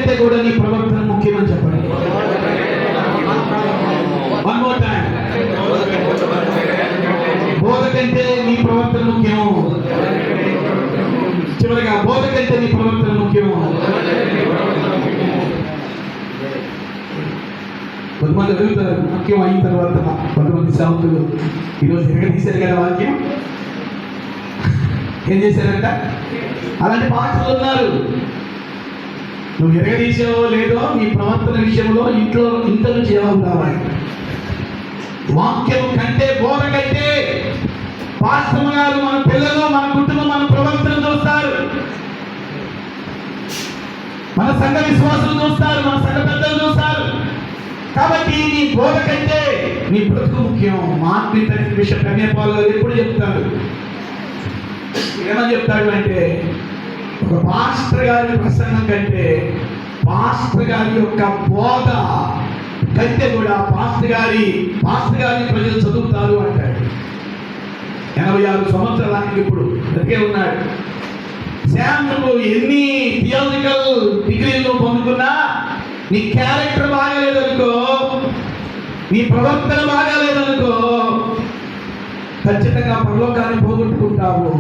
కంటే కూడా నీ ప్రవర్తన ముఖ్యమని చెప్పండి. One more time. బోధ కంటే నీ ప్రవర్తన ముఖ్యం. చివరిగా బోధ కంటే నీ ప్రవర్తన ముఖ్యం. కొంతమంది అడుగుతారు వాక్యం అయిన తర్వాత, కొంతమంది సేవకులు ఈరోజు ఎక్కడ తీశారు కదా వాక్యం, ఏం చేశారంట? అలాంటి పాటలు ఉన్నారు. నువ్వు ఎరగదీసావో లేదో నీ ప్రవర్తన విషయంలో ఇంట్లో జవాబు రావాలి. వాక్యం కంటే బోధ కంటే పాస్టర్ గారు మన పిల్లలు, మన కుటుంబం, మన ప్రవర్తన చూస్తారు, మన సంఘ విశ్వాసులు చూస్తారు, మన సంఘ పెద్దలు చూస్తారు. కాబట్టి నీ బోధ కంటే నీ బ్రతుకు ముఖ్యం. మార్టిన్ బిషప్ కన్యాపాల్ గారు ఎప్పుడు చెప్తాడు, ఏమని చెప్తాడు అంటే, ఒక పాస్టర్ గారి ప్రసంగం కంటే పాస్టర్ గారి యొక్క బోధ కంటే కూడా పాస్టర్ గారి ప్రజలు చదువుతారు అంటాడు. 86 సంవత్సరానికి ఇప్పుడు బతికే ఉన్నాడు. శామ్, నువ్వు ఎన్ని థియాలజికల్ డిగ్రీలు పొందుకున్నా నీ క్యారెక్టర్ బాగాలేదనుకో, నీ ప్రవర్తన బాగాలేదనుకో, ఖచ్చితంగా పరలోకాన్ని పోగొట్టుకుంటావు.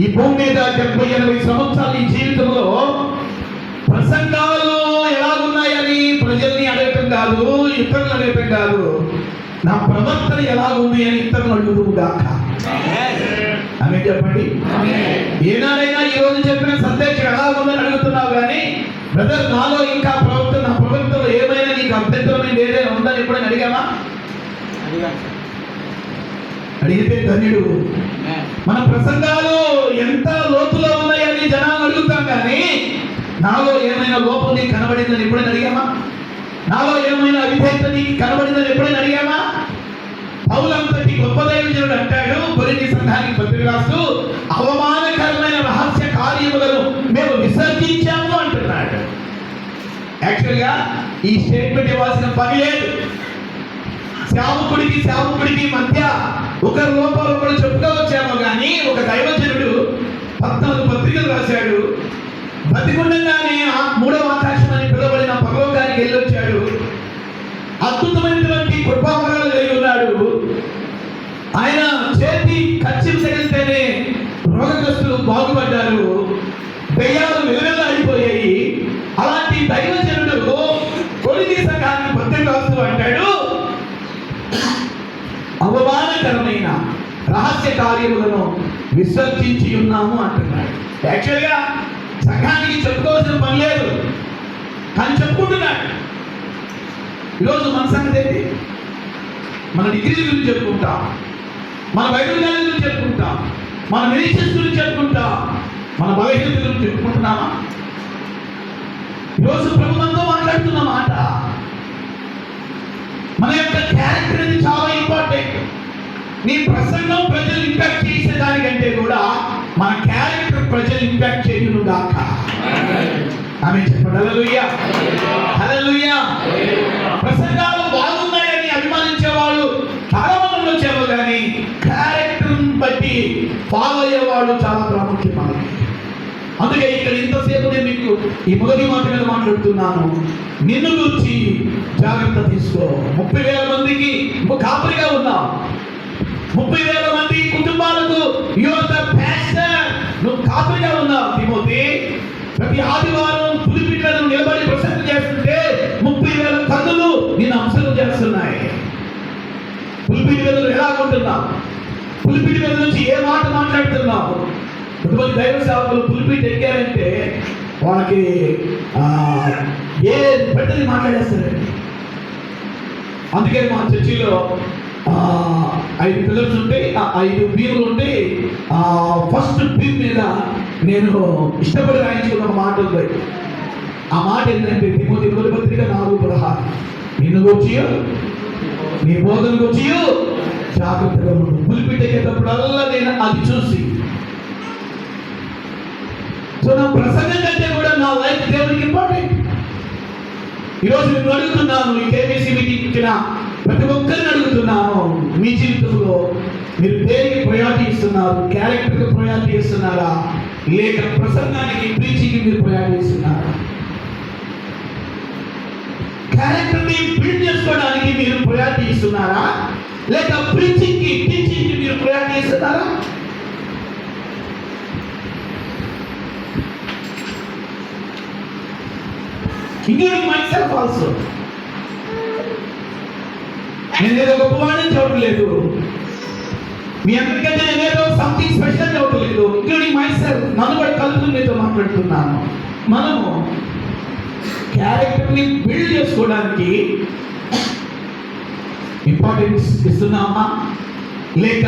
ఈ భూమి మీద 70-80 సంవత్సరాల ఈ జీవితంలో ప్రసంగాలు ఎలాగున్నాయని ప్రజల్ని అడగటం కాదు, ఇతరులు అడగటం కాదు, నా ప్రవర్తన ఎలాగుంది అని ఇతరులు అడుగుదాకా. అని చెప్పండి. ఏనాడైనా ఈ రోజు చెప్పిన సందేశం ఎలా ఉందని అడుగుతున్నావు కానీ, బ్రదర్ నాలో ఇంకా నా ప్రవర్తనలో ఏమైనా నీకు అభ్యంతరమైన ఏదైనా ఉందని ఎప్పుడైనా అడిగామా? అడిగితే ధన్యుడు. మన ప్రసంగాలు ఎంత లోతులో ఉన్నాయని జనాలు అడుగుతాం కానీ, నాలో ఏమైనా లోపం నీకు కనబడిందని ఎప్పుడైనా అడిగామా? నాలో ఏమైనా అవిధేయత నీకు కనబడిందని ఎప్పుడైనా అడిగామా? పౌలంతటి గొప్ప దైవజనుడు అంటాడు కొరింథీ సంఘానికి పత్రిక రాస్తూ, అవమానకరమైన రహస్య కార్యములను మేము విసర్జించాము అంటున్నాడు. యాక్చువల్గా ఈ స్టేట్మెంట్ ఇవ్వాల్సిన పని లేదు. సేవకుడికి మధ్య ఒకరి లోపాలు ఒకరు చెప్పుకోవచ్చేమో కానీ, ఒక దైవజనుడు 14 పత్రికలు రాశాడు. బతికుండగానే 3వ ఆకాశం అని పిలువబడిన పరలోకానికి వెళ్ళొచ్చాడు. అద్భుతమైనటువంటి కృపావరాలు కలిగి ఉన్నాడు. ఆయన చేతి ఖర్చులు తగిలితేనే రోగగ్రస్తులు బాగుపడ్డారు, దయ్యాలు వెలువెల్లాడిపోయాయి. అలాంటి దైవజనుడు కొరింథీ సంఘానికి పత్రిక రాస్తూ అంటాడు, అవమానకరమైన రహస్య కార్యములను విసర్జించి ఉన్నాము అంటున్నాడు. యాక్చువల్గా సంఘానికి చెప్పుకోవాల్సిన పని లేదు, కానీ చెప్పుకుంటున్నాడు. ఈరోజు మన సంగతి ఏంటి? మన డిగ్రీల గురించి చెప్పుకుంటాం, మన వైద్యుల గురించి చెప్పుకుంటాం, మన మినిస్టర్స్ గురించి చెప్పుకుంటాం, మన బలహీనత గురించి చెప్పుకుంటున్నామా? ఈరోజు ప్రభు మనతో మాట్లాడుతున్న మాట, మన యొక్క క్యారెక్టర్ అనేది చాలా ఇంపార్టెంట్. నీ ప్రసంగం ప్రజలు ఇంపాక్ట్ చేసేదానికంటే కూడా మన క్యారెక్టర్ ప్రజలు ఇంపాక్ట్ చేయను గాక. ఆమె చెప్పండి. హల్లెలూయా, హల్లెలూయా. ప్రసంగాలు బాగున్నాయని అభిమానించేవాళ్ళు చాలా మంది ఉండొచ్చేమో కానీ, క్యారెక్టర్ బట్టి ఫాలో అయ్యేవాళ్ళు చాలా ప్రాముఖ్యం మనకి. అందుకే ఇక్కడ ఇంతసేపు నేను మీకు ఈ మొదటి మాట మీద మాట్లాడుతున్నాను. నిన్ను గురించి జాగ్రత్త తీసుకో. 30,000 మందికి కాపరిగా ఉన్నావు. 30,000 మంది కుటుంబాలకు నువ్వు కాపరిగా ఉన్నావు. తిమోతి, ప్రతి ఆదివారం పులిపిట్లను నిలబడి ప్రసంగం చేస్తుంటే 30,000 కన్నులు నిన్ను అబ్జర్వ్ చేస్తున్నాయి. పులిపిటి మీద ఎలా ఉంటున్నావు? పులిపిటి మీద నుంచి ఏ మాట మాట్లాడుతున్నావు? కొంతమంది దైవ సేవకులు పులిపిటి ఎక్కారంటే వాళ్ళకి ఏ పెద్దది మాట్లాడేస్తారండి. అందుకే మా చర్చిలో 5 పిల్లర్స్ ఉంటాయి, 5 బీములు ఉంటాయి. ఫస్ట్ బీమ్ మీద నేను ఇష్టపడి రాయించుకున్న ఒక మాట ఉంది. ఆ మాట ఏంటంటే తిమోతి 4:16, నిన్ను వచ్చి నీ బోధనకు వచ్చి జాగ్రత్తగా ఉండు. పులిపిట్టేటప్పుడల్లా నేను అది చూసి, సో నా ప్రసంగం కంటే కూడా నా లైఫ్ దేవుడికి ఇంపార్టెంట్. ఈరోజు నేను అడుగుతున్నాను, ఈ కేబీసీ మీటింగ్ ఇచ్చిన ప్రతి ఒక్కరిని అడుగుతున్నాను, మీ జీవితంలో మీరు దేనికి ప్రయారిటీ ఇస్తున్నారు? క్యారెక్టర్కి ప్రయారిటీ ఇస్తున్నారా, లేక ప్రసంగానికి ప్రీచింగ్కి మీరు ప్రయారిటీ ఇస్తున్నారా? క్యారెక్టర్ని బిల్డ్ చేసుకోవడానికి మీరు ప్రయారిటీ ఇస్తున్నారా, లేక టీచింగ్కి మీరు ప్రయారిటీ ఇస్తున్నారా? Including my self also. నేనేదో గొప్పవాడిని చూడలేదు, మీ అందరికంటే నేనేదో సంథింగ్ స్పెషల్ చూడలేదు, ఇంక్లూడింగ్ మై సెల్ఫ్, నన్ను కూడా కలుపుతూ మీతో మాట్లాడుతున్నాను. మనము క్యారెక్టర్ని బిల్డ్ చేసుకోవడానికి ఇంపార్టెన్స్ ఇస్తున్నామా, లేక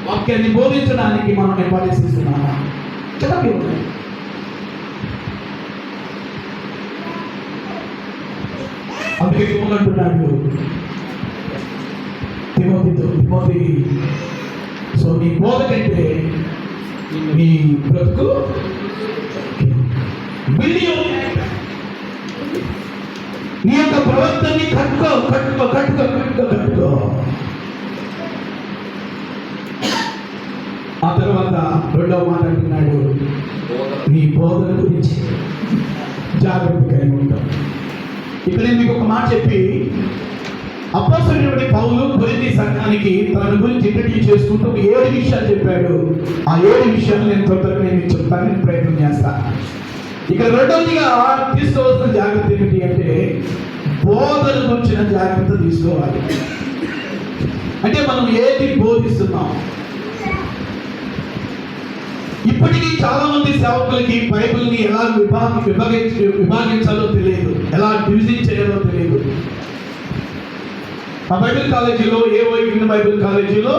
వాక్యాన్ని బోధించడానికి మనం ఇంపార్టెన్స్ ఇస్తున్నామా? చెప్పండి. అందుకే అంటున్నాడు తిమోతి, సో నీ బోధ కంటే నీ బ్రతుకు నీ యొక్క ప్రవర్తనని కట్టుకో. ఆ తర్వాత రెండవ మాట అంటున్నాడు, నీ బోధన గురించి జాగ్రత్తగా ఉంటాం. ఇక్కడ నేను మీకు ఒక మాట చెప్పి, అపోస్తలుడైన పౌలు కొరింథీ సంఘానికి తన గురించి ఇంట్రడ్యూస్ చేసుకుంటూ 7 విషయాలు చెప్పాడు. ఆ 7 విషయాలు నేను త్వరగా మీకు చెప్తానికి ప్రయత్నం చేస్తాను. ఇక్కడ రెండవదిగా తీసుకోవాల్సిన జాగ్రత్త ఏమిటి అంటే, బోధన గురించిన జాగ్రత్త తీసుకోవాలి. అంటే మనం ఏది బోధిస్తున్నాం. ఇప్పటికీ చాలా మంది సేవకులకి బైబిల్ని ఎలా విభాగించాలో తెలియదు, ఎలా డివిజన్ చేయాలో తెలియదు. ఆ బైబిల్ కాలేజీలో కింద బైబిల్ కాలేజీలో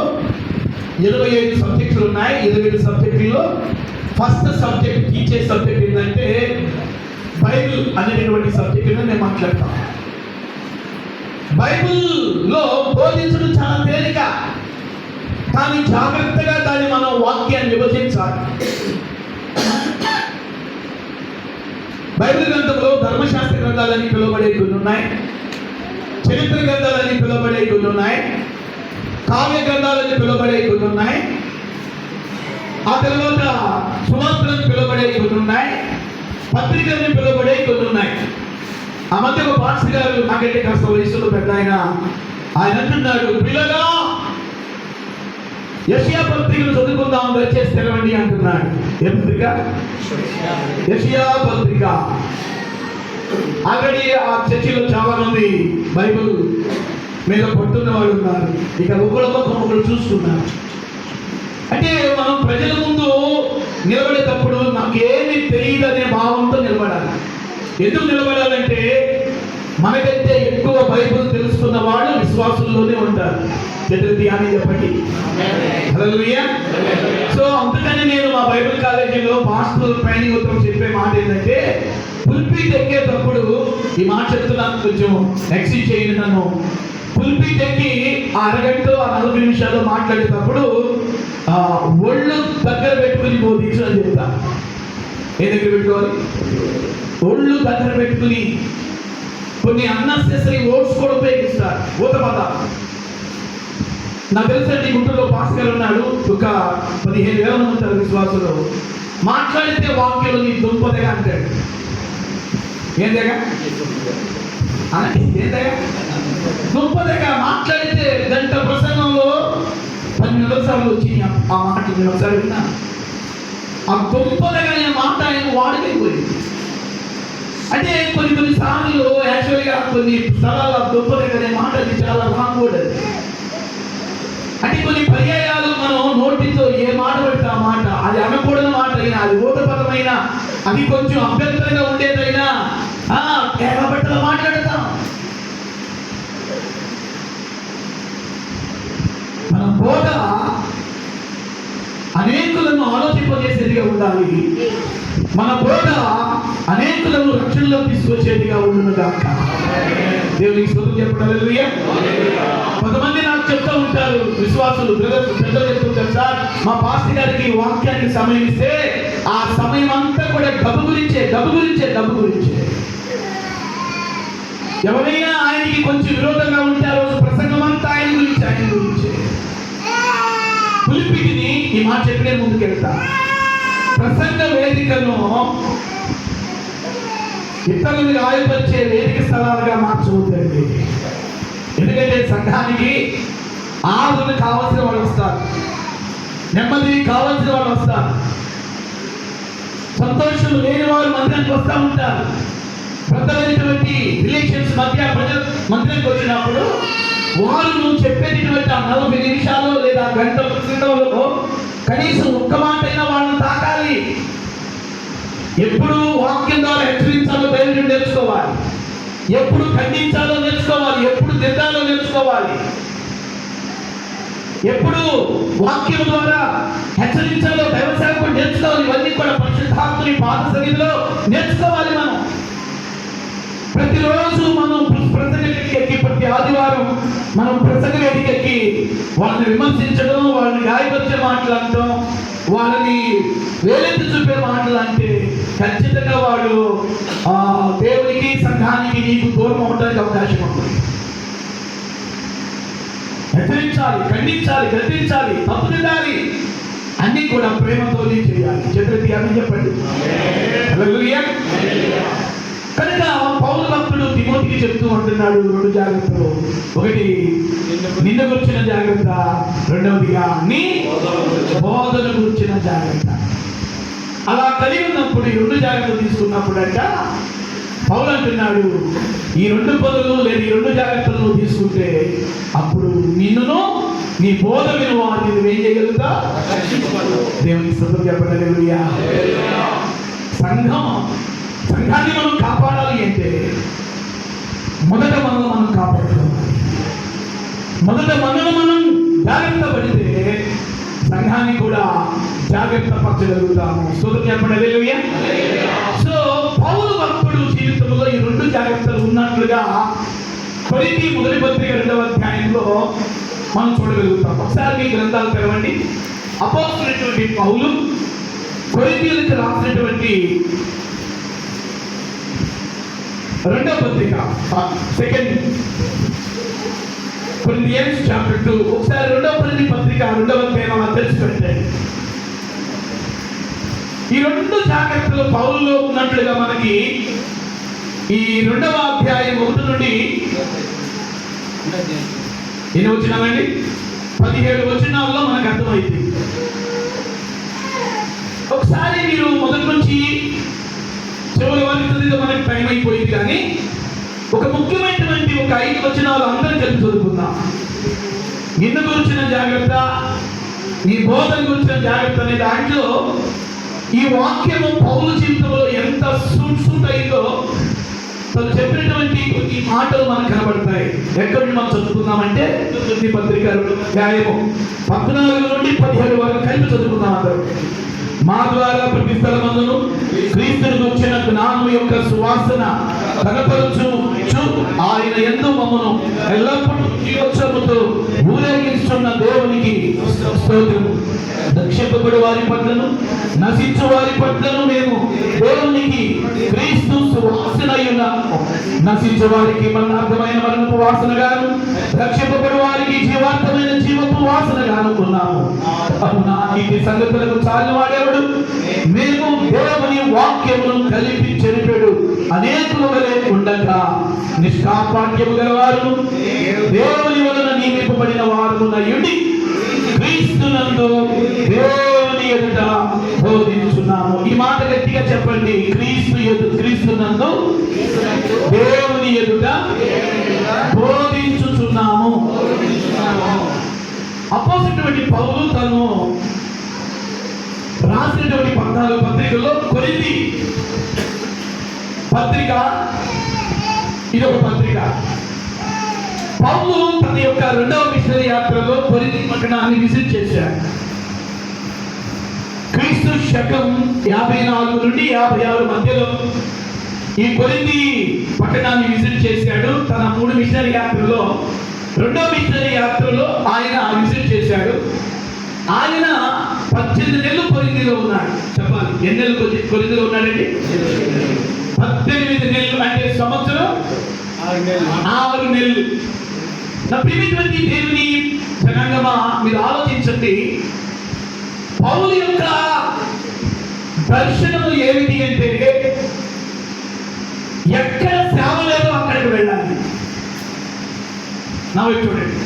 25 సబ్జెక్టులు ఉన్నాయి. 25 సబ్జెక్టుల్లో ఫస్ట్ సబ్జెక్ట్ టీచే సబ్జెక్ట్ ఏంటంటే బైబిల్ అనేటువంటి సబ్జెక్ట్ నేను మాట్లాడతాను. బైబిల్లో బోధించడం చాలా తేలిక, కానీ జాగ్రత్తగా దాన్ని మనం వాక్యాన్ని విభజించాలి. బైబిల్ గ్రంథంలో ధర్మశాస్త్ర గ్రంథాలని పిలువబడే కొన్ని ఉన్నాయి, చరిత్ర గ్రంథాలని పిలువబడే కొన్ని ఉన్నాయి, కావ్య గ్రంథాలని పిలువబడే కొన్ని ఉన్నాయి, ఆ తర్వాత సువార్తలను పిలువబడే కొన్ని ఉన్నాయి, పత్రికలను పిలువబడే కొన్ని ఉన్నాయి. ఆ మధ్య ఒక పాస్టర్ గారు, నాకంటే కాస్త వయసులో పెద్ద ఆయన అంటున్నాడు, పిల్లగా యెషయా పత్రికను చదువుకుందాం, దయచేసి తెరవండి అంటున్నాడు. ఏ పత్రిక? యెషయా పత్రిక. ఆల్రెడీ ఆ చర్చిలో చాలా మంది బైబిల్ మీద పట్టున్న వాళ్ళు ఉన్నారు. ఇక ఒకళ్ళు చూస్తున్నారు. అంటే మనం ప్రజల ముందు నిలబడేటప్పుడు నాకేమి తెలియదనే భావంతో నిలబడాలి. ఎందుకు నిలబడాలంటే మనకంటే ఎక్కువ బైబిల్ తెలుసుకున్న వాళ్ళు విశ్వాసుల్లోనే ఉంటారు. ధ్యానం చెప్పండి. హల్లెలూయా. సో అందుకని నేను మా బైబిల్ కాలేజీలో పాస్టర్ ట్రైనింగ్ ఉత్తరం చెప్పే మాట ఏంటంటే, పుల్పీట్ ఎక్కేటప్పుడు ఈ మాట చెప్తున్నాను, కొంచెం ఎక్సీడ్ చేయండి నన్ను. పుల్పీట్ ఎక్కి ఆ అరగంటలో 40 నిమిషాలు మాట్లాడేటప్పుడు ఒళ్ళు దగ్గర పెట్టుకుని బోధించు అని చెప్తా. ఏ దగ్గర పెట్టుకోవాలి? ఒళ్ళు దగ్గర పెట్టుకుని. కొన్ని అన్నెసెసరీ వర్డ్స్ కూడా ఉపయోగిస్తారు, ఊత పద. నాకు తెలుసండి, గుంటూరులో పాస్టర్ ఉన్నాడు, ఒక 15,000 మంది ఉంటారు విశ్వాసులు. మాట్లాడితే వాక్యాలు నీ దుంపదగా అంటాడు. ఏందగా? ఏందగా? దుంపదగా మాట్లాడితే గంట ప్రసంగంలో 12 సార్లు వచ్చి ఆ మాట నేను ఒకసారి విన్నా. ఆ దుంపదగా అనే మాట ఆయన వాడలేకపోయింది. అంటే కొన్ని సార్లు యాక్చువల్గా కొన్ని స్థలాల దుంపదగా అనే మాట అది చాలా రాంగ్ వర్డ్. అది అంటే కొన్ని పర్యాయాలు మనం నోటితో ఏ మాట పడితే ఆ మాట, అది అనకూడని మాట అయినా, అది ఊతపదమైన, అది కొంచెం అభ్యంతరంగా ఉండేదైనా బట్టలు మాట్లాడతాం. మన బోధ అనేకులను ఆలోచింపజేసేదిగా ఉండాలి. మన బోధ అనేకులను రక్షణలో తీసుకొచ్చేదిగా ఉండును గాక. దేవునికి స్తోత్రం చెప్పండి. హల్లెలూయా. కొంతమంది నాకు చెప్తూ ఉంటారు, విశ్వాసులు పెద్దలు చెప్తుంటారు, సార్ మా పాస్టర్ గారికి వాక్యానికి సమయం ఇస్తే ఆ సమయం అంతా కూడా డబ్బు గురించే. ఎవరైనా ఆయనకి కొంచెం విరోధంగా ఉంటే ఆ రోజు ప్రసంగం అంతా ఆయన గురించే. పులిపిటిని ఈ మాట చెప్పినే ముందుకెళ్తా. ప్రసంగ వేదికను ఇతరులను గాయపరిచే వేదిక స్థలాలుగా మార్చవద్దండి. ఎందుకంటే సంఘానికి ఆదరణ కావాల్సిన వాళ్ళు వస్తారు, నెమ్మది కావాల్సిన వాళ్ళు వస్తారు, సంతోషం లేని వారు మందిరానికి వస్తూ ఉంటారు. పెద్దలైనటువంటి రిలేషన్స్ మధ్య ప్రజలు మందిరానికి వచ్చినప్పుడు వారు నువ్వు చెప్పేటటువంటి ఆ 40 నిమిషాలు లేదా గంట ప్రసంగంలో కనీసం ఒక్క మాట అయినా వాళ్ళని తాకాలి. ఎప్పుడు వాక్యం ద్వారా హెచ్చరించాలో ధైర్యం నేర్చుకోవాలి, ఎప్పుడు ఖండించాలో నేర్చుకోవాలి, ఎప్పుడు దిద్దాలో నేర్చుకోవాలి, ఎప్పుడు వాక్యం ద్వారా హెచ్చరించాలో దైవ సేవకుడు నేర్చుకోవాలి. ఇవన్నీ కూడా పరిశుద్ధాత్మని పాద సన్నిధిలో నేర్చుకోవాలి. మనం ప్రతిరోజు మనం ప్రసంగ వేదికకి, ప్రతి ఆదివారం మనం ప్రసంగ వేదికకి వాళ్ళని విమర్శించడం, వాళ్ళని గాయపరిచే మాటలంటాం, వాళ్ళని వేలెత్తి చూపే మాటలు అంటే ఖచ్చితంగా వాడు దేవునికి సంఘానికి నీకు దూరం అవడానికి అవకాశం ఉంటుంది. హెచ్చరించాలి, ఖండించాలి, గద్దించాలి, తప్పుదిద్దాలి, అన్నీ కూడా ప్రేమతోనే చేయాలి. చేతులెత్తి ఆమేన్ చెప్పండి. హల్లెలూయా. కనుక పౌలు భక్తుడు తిమోతికి చెప్తూ ఉంటున్నాడు 2 జాగ్రత్తలు. ఒకటి నిన్ను గురించిన జాగ్రత్త, రెండవదిగా నీ బోధన గురించిన జాగ్రత్త. అలా కలిగి ఉన్నప్పుడు ఈ 2 జాగ్రత్తలు తీసుకున్నప్పుడు అంట పౌలు అంటున్నాడు, ఈ 2 పనులు లేదా ఈ 2 జాగ్రత్తలు తీసుకుంటే అప్పుడు నిన్నును నీ బోధ విలువ నువ్వేం చేయగలుగుతా? దేవునికి స్తోత్రం చెప్పండి. హల్లెలూయా. సంఘాన్ని మనం కాపాడాలి అంటే మొదట మనం కాపాడుకోవాలి. మొదట మనం జాగ్రత్త పడితే సంఘాన్ని కూడా జాగ్రత్త పరచగలుగుతాము. స్తోత్రం చెప్పండి. హల్లెలూయా. సో పౌలు భక్తుడు జీవితంలో ఈ 2 జాగ్రత్తలు ఉన్నట్లుగా కొరింథీ మొదటి పత్రిక 2వ అధ్యాయంలో మనం చూడగలుగుతాం. ఒకసారి మీ గ్రంథాలు తెరవండి. అపోస్తలుడైనటువంటి పౌలు కొరింథీయులకు రాసినటువంటి 2వ పత్రిక, సెకండ్ కొరింథియన్స్ చాప్టర్ 2. ఒకసారి 2వ కొరింథీ పత్రిక 2వ అధ్యాయం తెలిసి పెట్టండి. ఈ 2 జాగ్రత్తలు పౌలులో ఉన్నట్లుగా మనకి ఈ 2వ అధ్యాయం 1 నుండి ఎన్ని వచనాలండి? 17 వచనాల్లో మనకు అర్థమైంది. ఒకసారి మీరు మొదటి నుంచి చివరి వరకు మనకి టైం అయిపోయింది, కానీ ఒక ముఖ్యమైనటువంటి ఒక 5 వచనాలు అందరం కలిసి చదువుకుందాం. నిన్ను గురించిన జాగ్రత్త, నీ బోధన గురించిన జాగ్రత్త అనే దాంట్లో ఈ వాక్యము పౌలు జీవితంలో ఎంత సూట్ అయిందో తను చెప్పినటువంటి ఈ మాటలు మనకు కనబడతాయి. ఎక్కడి నుండి మనం చదువుకుందామంటే కొరింథీ పత్రిక అధ్యాయము 14 నుండి 17 వరకు కలిపి చదువుకుందాం అందరూ. మా ద్వారా ప్రతి స్థలమందును క్రీస్తును గురించిన జ్ఞానము యొక్క సువాసన కనపరచు ఆయన యందు మమ్మను ఎల్లప్పుడూ జీవోత్సవముతో ఊరేగిస్తున్న దేవునికి స్తోత్రము. రక్షింపబడి వారి పట్లను, నశించు వారి పట్లను మేము దేవునికి క్రీస్తు సువాసనయున్న, నశించు వారికి మరణార్థమైన మరణపు వాసనగాను, రక్షింపబడి వారికి జీవార్థమైన జీవపు వాసనగాను ఉన్నాము. అవునా, ఈ సంగతులకు చాలిన వాడేవాడు? మేము దేవుని వాక్యమును కలిపి చెరిపెడు అనేకుల వలె ఉండగా నిష్కాపాఠ్యము గలవారు, దేవుని వలన నియమింపబడిన వారు నయుడి క్రీస్తునందు దేవుని ఎదుట బోధించున్నాము. ఈ మాట గట్టిగా చెప్పండి. క్రీస్తునందు దేవుని ఎదుట బోధించుచున్నాము. అపోజిట్ పౌలు తను రాసినటువంటి 14 పత్రికల్లో కొరింథీ పత్రిక ఇదొక పత్రిక. పౌలు తన యొక్క 2వ మిషనరీ యాత్రలో కొరింథీ పట్టణాన్ని విజిట్ చేశాడు. క్రీస్తు శకం 54 నుండి 56 మధ్యలో ఈ కొరింథీ పట్టణాన్ని విజిట్ చేశాడు. తన 3 మిషనరీ యాత్రలో 2వ మిషనరీ యాత్రలో ఆయన విజిట్ చేశాడు. ఆయన 18 నెలలు కొరింథీలో ఉన్నాడు. చెప్పాలి, ఎన్ని నెలలు కొరింథీలో ఉన్నాడండి? 18 నెలలు, అంటే సంవత్సరం 6 నెలలు. నా ప్రియమైనటువంటి దేవుని జనాంగమా, మీరు ఆలోచించండి. పౌలు యొక్క దర్శనము ఏమిటి అంటే నా వైపు చూడండి.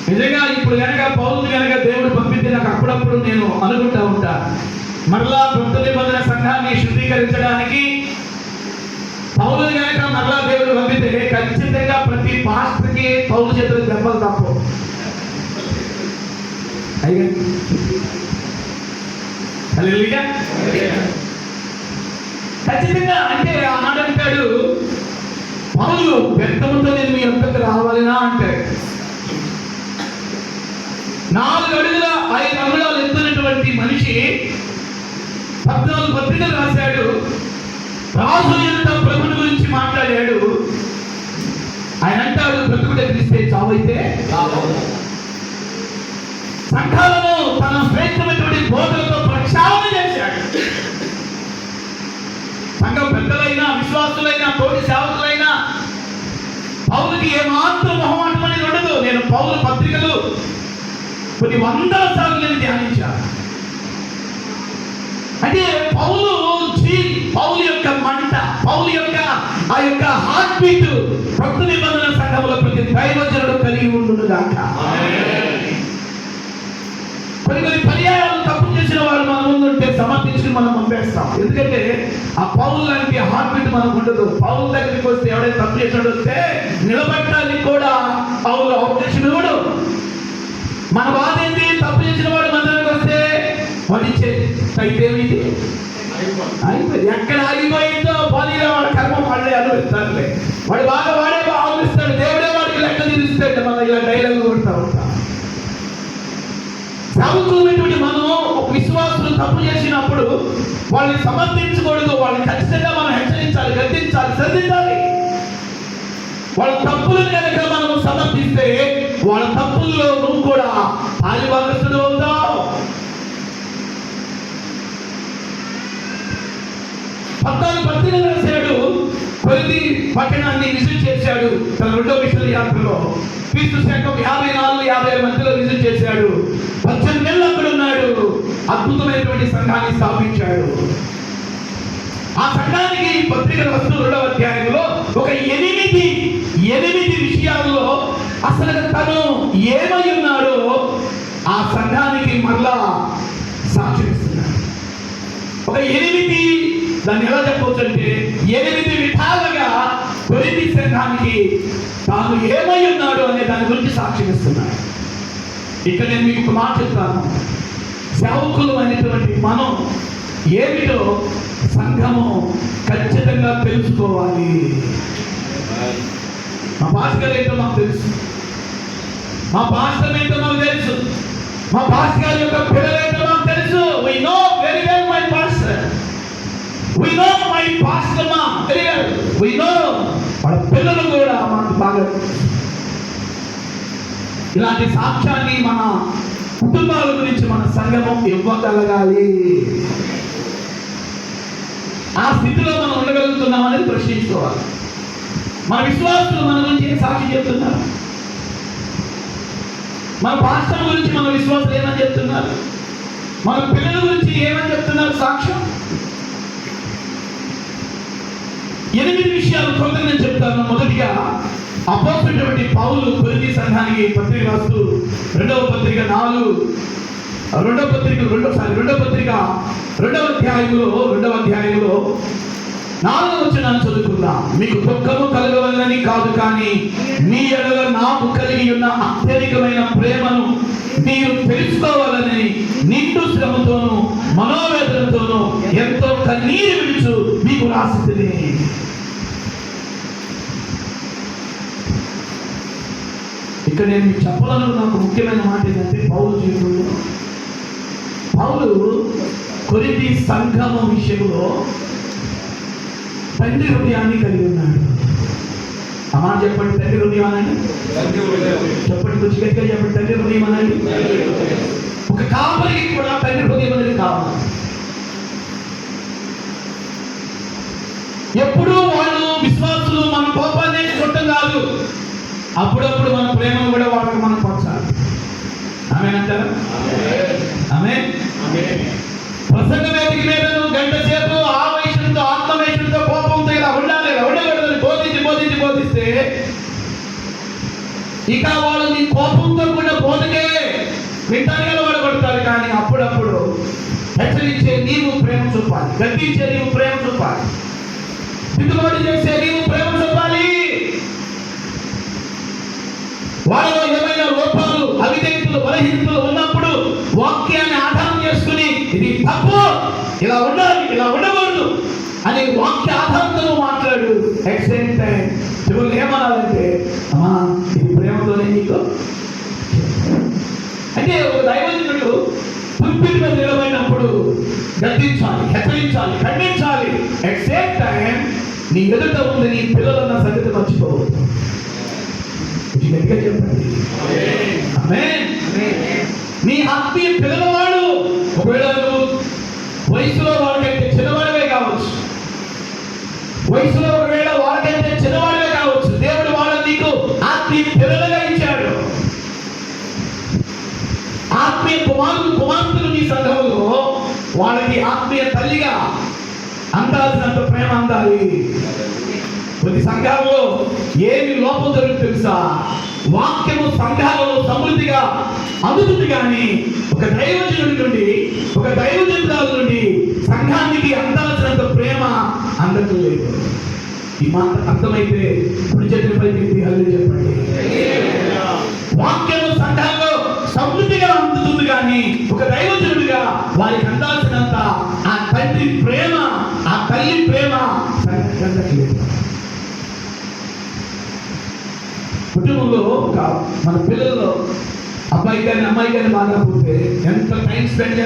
నిజంగా ఇప్పుడు కనుక పౌలుని కనుక దేవుడు పంపితే నాకు అప్పుడప్పుడు నేను అనుకుంటా ఉంటా, మరలా కొత్త నిబంధన సంఘాన్ని శుద్ధీకరించడానికి పౌలుని కనుక మరలా దేవుడు పంపితే ఖచ్చితంగా ప్రతి పాస్టర్కి పౌలు చేతులు దెబ్బలు తప్పవు. అయ్యా ఖచ్చితంగా. అంటే ఆనాడు అంటాడు పౌలు, వ్యక్తముతో నేను మీ యొక్కకు రావాలినా అంటాడు. 4 అడుగుల 5 అంగుళాలు ఎత్తున్నటువంటి మనిషి 14 పత్రికలు రాశాడు. రాజు ఎంత ప్రభుని గురించి మాట్లాడాడు. ఆయన అంటాడు, బ్రతుకుటే క్రీస్తే, చావైతే సంఘాలను తన శ్రేష్టమైనటువంటి బోధనతో ప్రక్షాళన చేశాడు. సంఘం పెద్దలైనా, విశ్వాసులైనా, తోటి సేవకులైనా పౌలుకి ఏమాత్రం మొహమాటం అనేది ఉండదు. నేను పౌలు పత్రికలు కొన్ని 100 సార్లు నేను ధ్యానించాను. అంటే పౌలు యొక్క మంట, పౌలు యొక్క ఆ యొక్క హార్ట్ బీట్ కొత్త నిబంధన సంఘంలో ప్రతి దైవజనుడు కలిగి ఉండును గాక. కొన్ని పర్యాయాలు తప్పు చేసిన వారు మన ముందు ఉంటే సమర్థించుకుని మనం పంపేస్తాం. ఎందుకంటే ఆ పౌలు లాంటి హార్ట్ బీట్ మనకు ఉండదు. పౌలు దగ్గరికి వస్తే ఎవడైతే తప్పు చేసినాడు వస్తే నిలబడటానికి కూడా పౌలు అవకాశం ఇవ్వడు. మన బాధ ఏంటి? తప్పు చేసిన వాడు మన దగ్గరికి వస్తే వాడిచ్చే తగ్గేమిటి అయిపోయింది. ఎక్కడ ఆగిపోయిందో పోనీలో వాడి కర్మ వాళ్ళే అనుభవిస్తారులే. వాడు బాగా వాడే ఆలోచిస్తాడు, దేవుడే వాడికి లెక్క తీరుస్తాడు. మన ఇలా డైలాగ్ కొడతా ఉంటాం. సాగుతున్నటువంటి మనం ఒక విశ్వాసులు తప్పు చేసినప్పుడు వాళ్ళని సమర్థించకూడదు. వాళ్ళని ఖచ్చితంగా మనం హెచ్చరించాలి, గద్దించాలి, సరిదిద్దాలి. వాళ్ళ తప్పులను కనుక మనం సమర్థిస్తే వాళ్ళ తప్పుల్లో నువ్వు కూడా పాలిభాగస్తుడు అవుతావు. 14 పత్రికలు రాశాడు. కొరింథీ పట్టణాన్ని విజిట్ చేశాడు. తన 2వ మిషనరీ యాత్రలో క్రీస్తు శకం 54-55 మధ్యలో విజిట్ చేశాడు. 18 నెలలు అక్కడ ఉన్నాడు. అద్భుతమైనటువంటి సంఘాన్ని స్థాపించాడు. ఆ సంఘానికి పత్రికలు వస్తూ 2వ అధ్యాయంలో ఒక 8 విషయాల్లో అసలు తను ఏమై ఉన్నాడో ఆ సంఘానికి మరలా సాక్షి ఇస్తున్నాడు. ఒక 8 దాన్ని ఎలా చెప్పవచ్చు అంటే 8 విధాలుగా కొరింథీ సంఘానికి తాను ఏమై ఉన్నాడు అనే దాని గురించి సాక్ష్యం ఇస్తున్నాడు. ఇక్కడ నేను మీకు ఒక మాట చెప్తాను. సేవకులు అనేటువంటి మనం ఏమిటో సంఘము ఖచ్చితంగా తెలుసుకోవాలి. మా పాస్టర్ ఏంటో మాకు తెలుసు, మా పాస్టర్ ఏంటో మాకు తెలుసు, మా పాస్టర్ యొక్క పిల్లలు ఏంటో మాకు తెలుసు. We know very well my pastor. We know my pastor ma very well. We know వాళ్ళ పిల్లలు కూడా మనకు బాగా. ఇలాంటి సాక్ష్యాన్ని మన కుటుంబాల గురించి మన సంఘము ఇవ్వగలగాలి. ఆ స్థితిలో మనం ఉండగలుగుతున్నాం అనేది ప్రశ్నించుకోవాలి. మన విశ్వాసులు మన గురించి ఏం సాక్షి చెప్తున్నారు? మన పాస్టర్ గురించి మన విశ్వాసులు ఏమని చెప్తున్నారు? మన పిల్లల గురించి ఏమని చెప్తున్నారు సాక్ష్యం? 8 విషయాలు కొంత నేను చెప్తాను. మొదటిగా అపోస్తలుడైనటువంటి పౌలు కొరింథీ సంఘానికి పత్రిక రాస్తూ 2వ పత్రిక 2వ పత్రిక 2వ అధ్యాయంలో 4వ వచనాన్ని చదువుకుందాం. మీకు దుఃఖము కలగవలనని కాదు, కానీ మీ ఎడల నాకు కలిగి ఉన్న అత్యధికమైన ప్రేమను మీరు తెలుసుకోవాలని నిండు శ్రమతోనూ మనోవేదనతోనూ ఎంతో కన్నీరు విడుచు మీకు రాసితిని. ఇక్కడ నేను మీకు చెప్పాలనుకున్న నాకు ముఖ్యమైన మాట ఏంటంటే పౌలు జీవితంలో పౌలు కొరింథీ సంఘము విషయంలో తండ్రి హృదయాన్ని కలిగి ఉన్నాడు. అమ్మా చెప్పండి, తండ్రి హృదయం అనండి. చెప్పండి, కొంచెం గట్టిగా చెప్పండి, తండ్రి హృదయం అనండి. ఒక కాపరికి కూడా తండ్రి హృదయం అనేది కావాలి. ఎప్పుడు వాళ్ళు విశ్వాసులు మన కోపాన్ని చుట్టం కాదు, అప్పుడప్పుడు మన ప్రేమను కూడా వాళ్ళకి మనం పంచాలి. ఆమేనంటారా? ఆమేన్. ప్రసంగ వేదిక మీద గంట సేపు ఆవేశంతో ఆత్మవేశంతో కోపంతో ఇలా ఉండాలి, ఉండకూడదని బోధిస్తే ఇక వాళ్ళు నీ కోపంతో కూడా బోధకే వింటారుగా వాడబడతారు, కానీ అప్పుడప్పుడు హెచ్చరించే నీవు ప్రేమ చూపాలి, గద్దించే నీవు ప్రేమ చూపాలి, దిద్దుబాటు చేసే నీవు ప్రేమ చూపాలి. వాళ్ళలో ఏమైనా లోపాలు, అవిధేయతలు, బలహీనతలు ఉన్నప్పుడు వాక్యాన్ని ఆధారం చేసుకుని ఇది తప్పు, ఇలా ఉండాలి, ఇలా ఉండకూడదు అని వాక్య ఆధారంతో మాట్లాడు. అట్ సేమ్ టైం చివరికి ఏమనాలంటే, అమ్మా ఇది ప్రేమతోనే నీకు అంటే ఒక దైవజనుడు పుల్పిట్ మీద నిలబడినప్పుడు గద్దించాలి, హెచ్చరించాలి, ఖండించాలి. అట్ సేమ్ టైం నీ ఎదుట ఉంది నీ పిల్లలన్న సంగతి మర్చిపోవద్దు. గట్టిగా చెప్పండి ఆమేన్. నీ ఆత్మీయ పిల్లలవాడు ఒకవేళ నువ్వు వయసులో వాడికంటే చిన్నవాడివే కావచ్చు, వయసులో ఒకవేళ వాడికంటే చిన్నవాడివే కావచ్చు, దేవుడు వాళ్ళని నీకు ఆత్మీయ పిల్లలుగా ఇచ్చాడు. ఆత్మీయ కుమార్తెలు నీ సంఘంలో వాళ్ళకి ఆత్మీయ తల్లిగా అందాల్సినంత ప్రేమ అందాలి. కొన్ని సంఘాలలో ఏమి లోపం జరుగుతుంది తెలుసా? వాక్యము సంఘాలలో సమృద్ధిగా అందుతుంది, కానీ ఒక దైవజనుడి నుండి, ఒక దైవజనురాల నుండి సంఘానికి అందాల్సినంత ప్రేమ అందటం లేదు. ఈ మాట అర్థమైతే ఇప్పుడు చేతులపై హల్లేలూయా చెప్పండి. వాక్యము సంఘాల్లో సమృద్ధిగా అందుతుంది, కానీ ఒక దైవజనుడిగా వారికి అందాల్సినంత ఆ తండ్రి ప్రేమ, ఆ తల్లి ప్రేమ సంఘానికి లేదు. కుటుంబంలో మన పిల్లల్లో అబ్బాయి కానీ అమ్మాయి కానీ బాగా పోతే ఎంత టైం స్పెండ్